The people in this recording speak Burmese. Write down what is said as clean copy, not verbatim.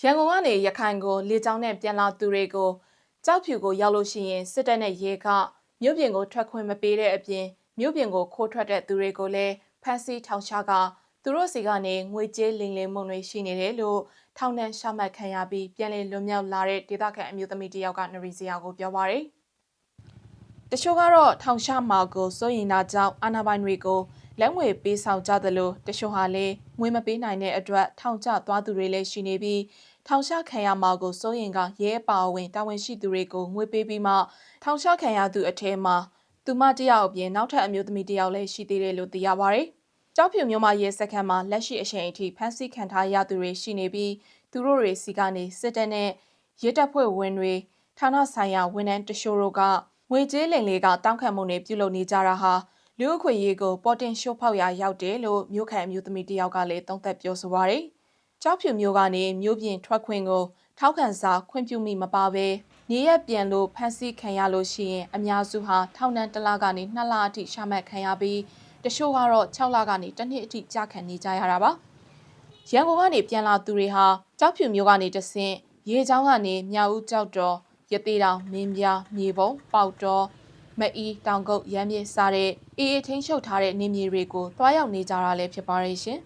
ရန်ကုန်ကနေရခိုင်ကိုလေကြောင်းနဲ့ပြန်လာသူတွေကိုကြောက်ဖြူကိုရောက်လို့ရှိရင်စစ်တပ်နဲ့ရဲကမြို့ပြင်ကိုထွက်ခွင့်မပေးတဲ့အပြင်မြို့ပြင်ကိုခိုးထွက်တဲ့သူတွေကိုလည်းဖမ်းဆီးထောင်ချကသူတို့စီကနေငွေကြေးလိမ်လည်မှုတွေရှိနေတယ်လို့ထောင်နှံရှာမှတ်ခံရပြီးပြန်လည်လွတ်မြောက်လာတဲ့ဒေသခံအမျိုးသမီးတယောက်ကနရီစရာကိုပြောပါရယ်တချို့ကတော့ထောင်ချမှာကိုစိုးရင်တာကြောင့်အာဏာပိုင်တွေကိုလက်ငွေပေးဆောင်ကြသလိုတချို့ဟာလည်းငွေမပေးနိုင်တဲ့အတွက်ထောင်ချသွားသူတွေလည်းရှိနေပြီးထောင်ချခံရမှာကိုစိုးရင်ကရဲပါဝင်တာဝန်ရှိသူတွေကိုငွေပေးပြီးမှထောင်ချခံရသူအထက်မှာသူမတယောက်အပြင်နောက်ထပ်အမျိုးသမီးတယောက်လည်းရှိသေးတယ်လို့သိရပါဗျ။ကြောက်ဖြူမြို့မှာရဲစခန်းမှာလက်ရှိအချိန်အထိဖမ်းဆီးခံထားရသူတွေရှိနေပြီးသူတို့တွေစီကနေစစ်တပ်နဲ့ရဲတပ်ဖွဲ့ဝင်တွေဌာနဆိုင်ရာဝန်ထမ်းတချို့တို့ကငွေကြေးလိမ်လည်ကတောင်းခံမှုတွေပြုလုပ်နေကြတာဟာလူ့အခွင့်အရေးကိုပေါ်တင်ရှိုးဖောက်ရာရောက်တယ်လို့မြို့ခံအမျိုးသမီးတယောက်ကလည်းသုံးသပ်ပြောဆိုပါရယ်။ကြောက်ဖြူမျိုးကနေမျိုးပြင်ထွက်ခွင့်ကိုထောက်ခံစာခွင့်ပြုမိမပါဘဲနေရပြန်လို့ဖမ်းဆီးခံရလို့ရှိရင်အများစုဟာထောင်နှံ1လကနေ2လအထိရှာမှတ်ခံရပြီးတချို့ကတော့6လကနေ1နှစ်အထိကြာခံနေကြရတာပါရန်ကုန်ကနေပြန်လာသူတွေဟာကြောက်ဖြူမျိုးကနေတဆင့်ရေချောင်းကနေမြောက်ဦးကြောက်တော်ရသေးတောင်မင်းပြမြေပုံပေါက်တော်မအီတောင်ကုတ်ရမ်းမြေစတဲ့အေးအေးထိန်းချုပ်ထားတဲ့နေမြေတွေကိုတွားရောက်နေကြတာလည်းဖြစ်ပါရဲ့ရှင်